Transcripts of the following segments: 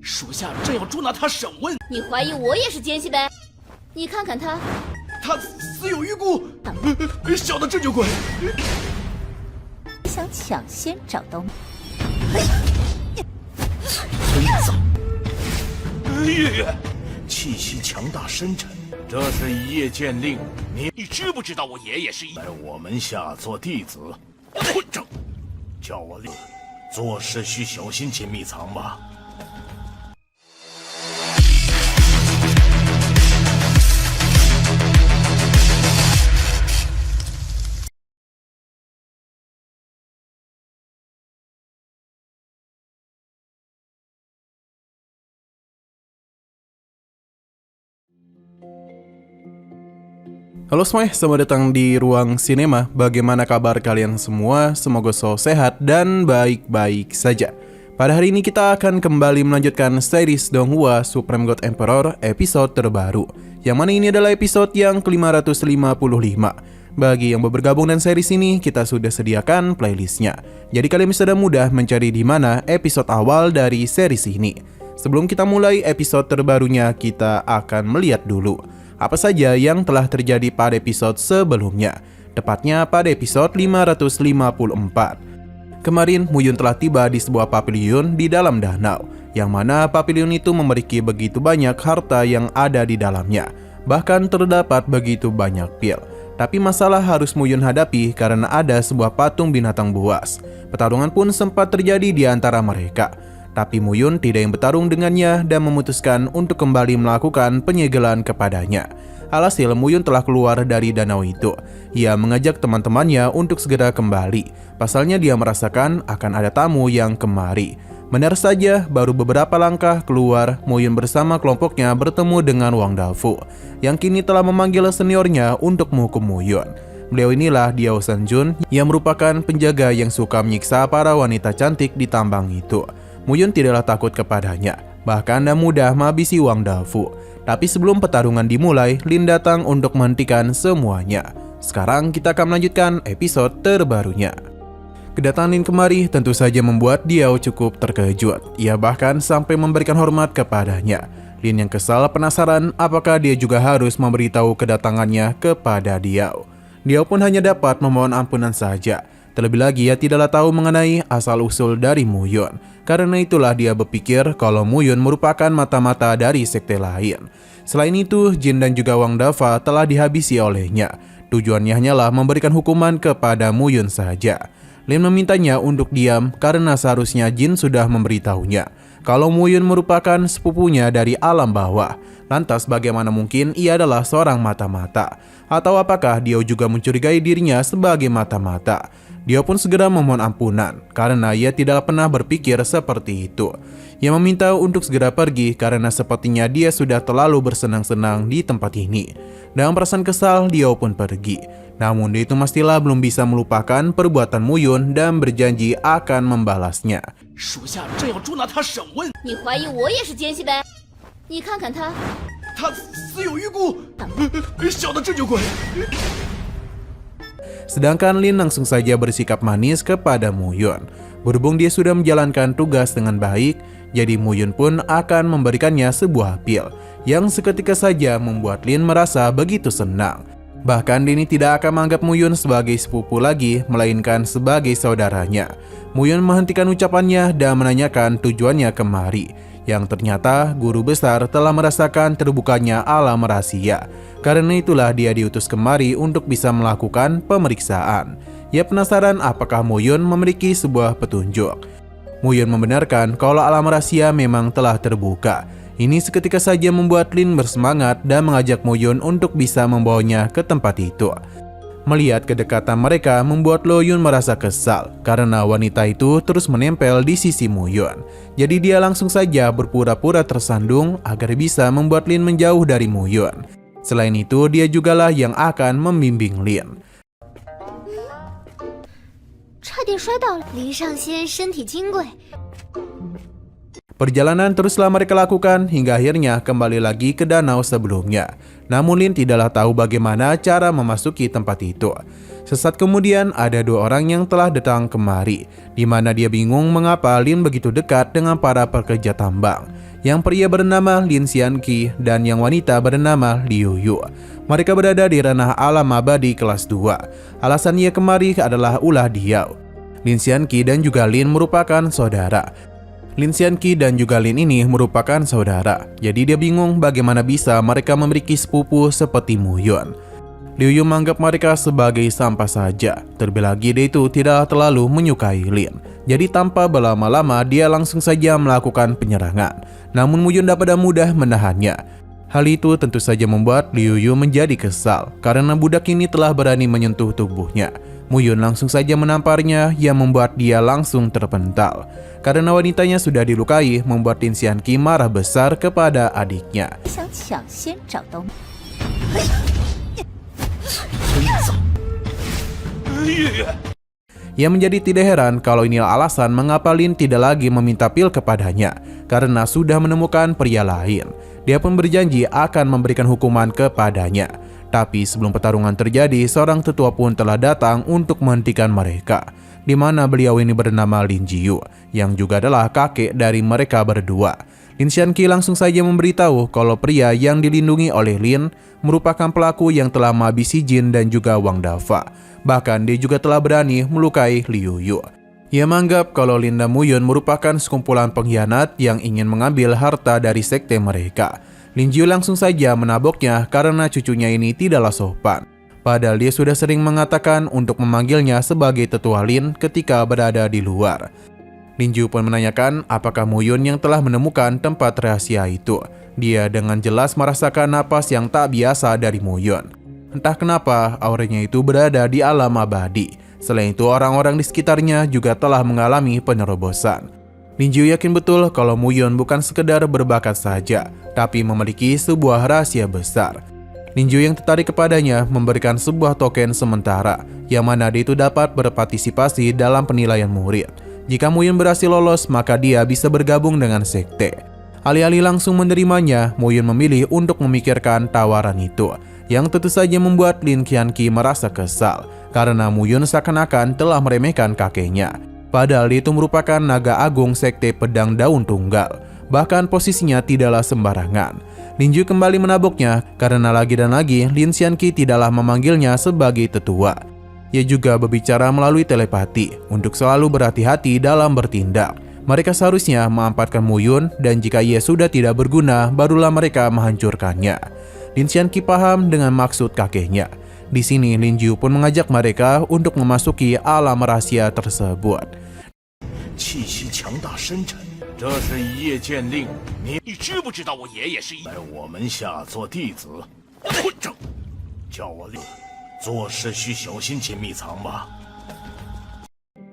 属下正要捉拿他审问。你怀疑我也是奸细呗？你看看他，他死有余辜。小的这就滚。想抢先找到你？孙子，月月，气息强大深沉，这是一夜剑令。你知不知道我爷爷是在我门下做弟子？混账！叫我做事需小心谨密藏吧。Halo semuanya, selamat datang di Ruang Sinema. Bagaimana kabar kalian semua? Semoga selalu sehat dan baik-baik saja. Pada hari ini kita akan kembali melanjutkan series Donghua Supreme God Emperor episode terbaru, yang mana ini adalah episode yang ke-555. Bagi yang baru bergabung dan series ini, kita sudah sediakan playlistnya, jadi kalian bisa mudah mencari di mana episode awal dari series ini. Sebelum kita mulai episode terbarunya, kita akan melihat dulu apa saja yang telah terjadi pada episode sebelumnya, tepatnya pada episode 554. Kemarin Muyun telah tiba di sebuah pavilion di dalam danau, yang mana pavilion itu memiliki begitu banyak harta yang ada di dalamnya. Bahkan terdapat begitu banyak pil. Tapi masalah harus Muyun hadapi karena ada sebuah patung binatang buas. Pertarungan pun sempat terjadi di antara mereka. Tapi Muyun tidak yang bertarung dengannya dan memutuskan untuk kembali melakukan penyegelan kepadanya. Alhasil Muyun telah keluar dari danau itu. Ia mengajak teman-temannya untuk segera kembali. Pasalnya dia merasakan akan ada tamu yang kemari. Benar saja, baru beberapa langkah keluar, Muyun bersama kelompoknya bertemu dengan Wang Dafu, yang kini telah memanggil seniornya untuk menghukum Muyun. Beliau inilah Diao Sanjun, yang merupakan penjaga yang suka menyiksa para wanita cantik di tambang itu. Muyun tidaklah takut kepadanya, bahkan dan mudah menghabisi Wang Dafu. Tapi sebelum pertarungan dimulai, Lin datang untuk menghentikan semuanya. Sekarang kita akan melanjutkan episode terbarunya. Kedatangan Lin kemari tentu saja membuat Diao cukup terkejut. Ia bahkan sampai memberikan hormat kepadanya. Lin yang kesal penasaran apakah dia juga harus memberitahu kedatangannya kepada Diao. Diao pun hanya dapat memohon ampunan saja. Terlebih lagi ia tidaklah tahu mengenai asal-usul dari Muyun. Karena itulah dia berpikir kalau Muyun merupakan mata-mata dari sekte lain. Selain itu, Jin dan juga Wang Dafa telah dihabisi olehnya. Tujuannya hanyalah memberikan hukuman kepada Muyun saja. Lin memintanya untuk diam karena seharusnya Jin sudah memberitahunya kalau Muyun merupakan sepupunya dari alam bawah. Lantas bagaimana mungkin ia adalah seorang mata-mata? Atau apakah dia juga mencurigai dirinya sebagai mata-mata? Dia pun segera memohon ampunan karena ia tidak pernah berpikir seperti itu. Ia meminta untuk segera pergi karena sepertinya dia sudah terlalu bersenang-senang di tempat ini. Dengan perasaan kesal, dia pun pergi. Namun dia itu mestilah belum bisa melupakan perbuatan Muyun dan berjanji akan membalasnya. 属下正要捉拿他审问。你怀疑我也是奸细呗？你看看他，他死有余辜。小的这就滚。 Sedangkan Lin langsung saja bersikap manis kepada Muyun. Berhubung dia sudah menjalankan tugas dengan baik, jadi Muyun pun akan memberikannya sebuah pil yang seketika saja membuat Lin merasa begitu senang. Bahkan Lin tidak akan menganggap Muyun sebagai sepupu lagi, melainkan sebagai saudaranya. Muyun menghentikan ucapannya dan menanyakan tujuannya kemari. Yang ternyata guru besar telah merasakan terbukanya alam rahasia. Karena itulah dia diutus kemari untuk bisa melakukan pemeriksaan. Ia penasaran apakah Muyun memiliki sebuah petunjuk. Muyun membenarkan kalau alam rahasia memang telah terbuka. Ini seketika saja membuat Lin bersemangat dan mengajak Muyun untuk bisa membawanya ke tempat itu. Melihat kedekatan mereka membuat Lo Yun merasa kesal karena wanita itu terus menempel di sisi Muyun. Jadi dia langsung saja berpura-pura tersandung agar bisa membuat Lin menjauh dari Muyun. Selain itu, dia jugalah yang akan membimbing Lin. 差点摔倒了，林上仙身体金贵。 Perjalanan teruslah mereka lakukan hingga akhirnya kembali lagi ke danau sebelumnya. Namun Lin tidaklah tahu bagaimana cara memasuki tempat itu. Sesaat kemudian ada dua orang yang telah datang kemari, di mana dia bingung mengapa Lin begitu dekat dengan para pekerja tambang. Yang pria bernama Lin Xianqi dan yang wanita bernama Liu Yu. Mereka berada di ranah alam abadi kelas 2. Alasan ia kemari adalah ulah Diao. Lin Xianqi dan juga Lin merupakan saudara. Lin Xianqi dan juga Lin ini merupakan saudara. Jadi dia bingung bagaimana bisa mereka memiliki sepupu seperti Mu Yun. Liu Yu menganggap mereka sebagai sampah saja. Terlebih lagi dia itu tidak terlalu menyukai Lin. Jadi tanpa berlama-lama dia langsung saja melakukan penyerangan. Namun Mu Yun dapat mudah menahannya. Hal itu tentu saja membuat Liu Yu menjadi kesal karena budak ini telah berani menyentuh tubuhnya. Mu Yun langsung saja menamparnya yang membuat dia langsung terpental. Karena wanitanya sudah dilukai, membuat Lin Xianqi marah besar kepada adiknya. Ia menjadi tidak heran kalau inilah alasan mengapa Lin tidak lagi meminta pil kepadanya, karena sudah menemukan pria lain. Dia pun berjanji akan memberikan hukuman kepadanya. Tapi sebelum pertarungan terjadi, seorang tetua pun telah datang untuk menghentikan mereka, di mana beliau ini bernama Lin Jiyu, yang juga adalah kakek dari mereka berdua. Lin Xianqi langsung saja memberitahu kalau pria yang dilindungi oleh Lin merupakan pelaku yang telah menghabisi Jin dan juga Wang Dafa. Bahkan dia juga telah berani melukai Liu Yu. Ia menganggap kalau Lin dan Mu Yun merupakan sekumpulan pengkhianat yang ingin mengambil harta dari sekte mereka. Lin Jiyu langsung saja menaboknya karena cucunya ini tidaklah sopan. Padahal dia sudah sering mengatakan untuk memanggilnya sebagai tetua Lin ketika berada di luar. Lin Jiyu pun menanyakan apakah Mu Yun yang telah menemukan tempat rahasia itu. Dia dengan jelas merasakan napas yang tak biasa dari Mu Yun. Entah kenapa auranya itu berada di alam abadi. Selain itu orang-orang di sekitarnya juga telah mengalami penerobosan. Lin Jiyu yakin betul kalau Mu Yun bukan sekedar berbakat saja, tapi memiliki sebuah rahasia besar. Lin Jiyu yang tertarik kepadanya memberikan sebuah token sementara, yang mana dia itu dapat berpartisipasi dalam penilaian murid. Jika Mu Yun berhasil lolos, maka dia bisa bergabung dengan sekte. Alih-alih langsung menerimanya, Mu Yun memilih untuk memikirkan tawaran itu, yang tentu saja membuat Lin Xianqi merasa kesal, karena Mu Yun seakan-akan telah meremehkan kakeknya. Padahal itu merupakan naga agung sekte pedang daun tunggal. Bahkan posisinya tidaklah sembarangan. Lin Jiyu kembali menaboknya karena lagi dan lagi Lin Xianqi tidaklah memanggilnya sebagai tetua. Ia juga berbicara melalui telepati untuk selalu berhati-hati dalam bertindak. Mereka seharusnya memanfaatkan Mu Yun dan jika ia sudah tidak berguna barulah mereka menghancurkannya. Lin Xianqi paham dengan maksud kakeknya. Di sini Lin Jiyu pun mengajak mereka untuk memasuki alam rahasia tersebut.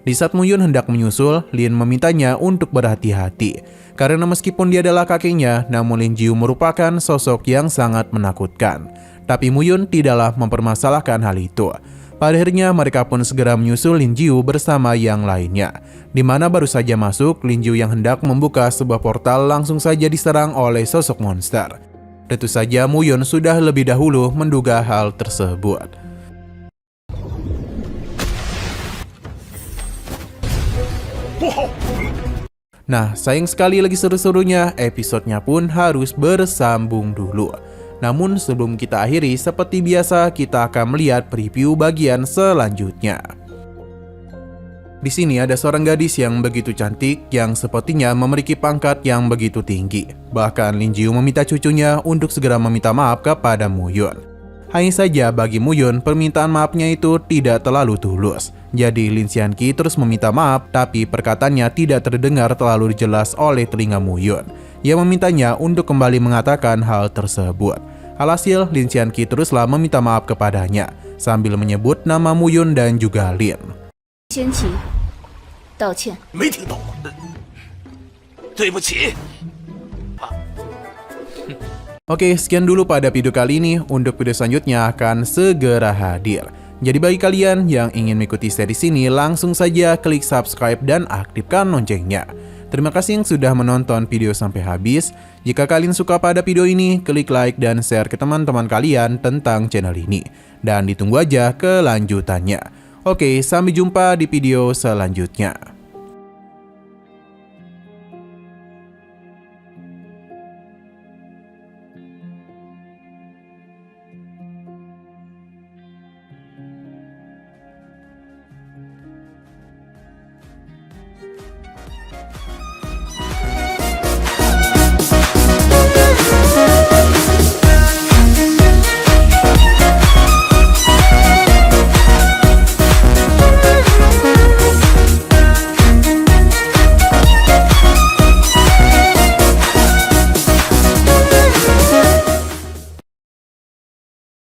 Di saat Mu Yun hendak menyusul, Lin memintanya untuk berhati-hati. Karena meskipun dia adalah kakeknya, namun Lin Jiyu merupakan sosok yang sangat menakutkan. Tapi Mu Yun tidaklah mempermasalahkan hal itu. Pada akhirnya mereka pun segera menyusul Lin Jiyu bersama yang lainnya. Di mana baru saja masuk, Lin Jiyu yang hendak membuka sebuah portal langsung saja diserang oleh sosok monster. Tentu saja Mu Yun sudah lebih dahulu menduga hal tersebut. Nah, sayang sekali lagi seru-serunya, episodenya pun harus bersambung dulu. Namun sebelum kita akhiri, seperti biasa kita akan melihat preview bagian selanjutnya. Di sini ada seorang gadis yang begitu cantik, yang sepertinya memiliki pangkat yang begitu tinggi. Bahkan Lin Jiyu meminta cucunya untuk segera meminta maaf kepada Mu Yun. Hanya saja bagi Mu Yun, permintaan maafnya itu tidak terlalu tulus. Jadi Lin Xianqi terus meminta maaf, tapi perkataannya tidak terdengar terlalu jelas oleh telinga Mu Yun. Ia memintanya untuk kembali mengatakan hal tersebut. Alhasil, Lin Xianqi teruslah meminta maaf kepadanya, sambil menyebut nama Mu Yun dan juga Lin. Xianqi, 道歉。没听懂，对不起。 Oke, sekian dulu pada video kali ini. Untuk video selanjutnya akan segera hadir. Jadi bagi kalian yang ingin mengikuti series ini, langsung saja klik subscribe dan aktifkan loncengnya. Terima kasih yang sudah menonton video sampai habis. Jika kalian suka pada video ini, klik like dan share ke teman-teman kalian tentang channel ini. Dan ditunggu aja kelanjutannya. Oke, sampai jumpa di video selanjutnya.